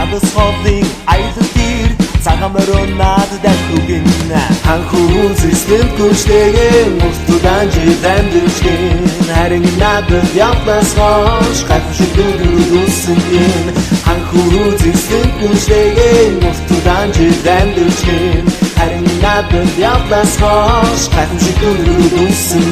надад хоолын аялалтэр цагаамаар надад ахуйн ханхуу зэстэм күштэйгэн устудан жилэн дэвчгэн харин надад явлаас хойш гайхамшиг дүрдүүлсэн ханхуу зэстэм күштэйгэн устудан жилэн дэвчгэн харин надад явлаас хойш гайхамшиг дүрдүүлсэн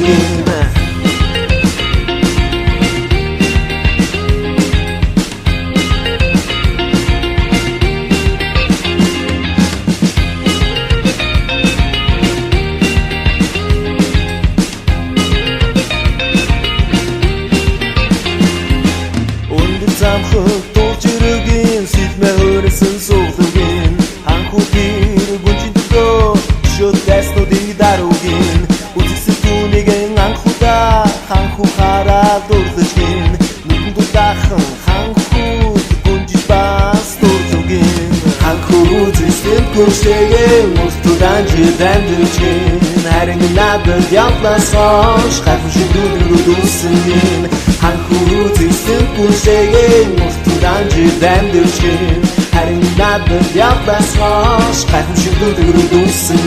замхаг дуулжиргийн сэлмэ хөрсөн суулгын ханхуу тэр гүнжин төгөө шүтэснүүдийн даруугийн үзсэн түүнийгэн анхудаа ханхуу хараад дурлажгин нүдэн дутаахан ханхуу гүнжин бас дурлугийн ханхуу зүсэм күштэйгэн устудан жилэн дэвчгэн харин надад явлаас хойш гайхамшиг дүрдүүлсэн ханхуу зүсэм күштэйгэн устудан жилэн дэвчгэн харин надад явлаас хойш гайхамшиг дүрдүүлсэн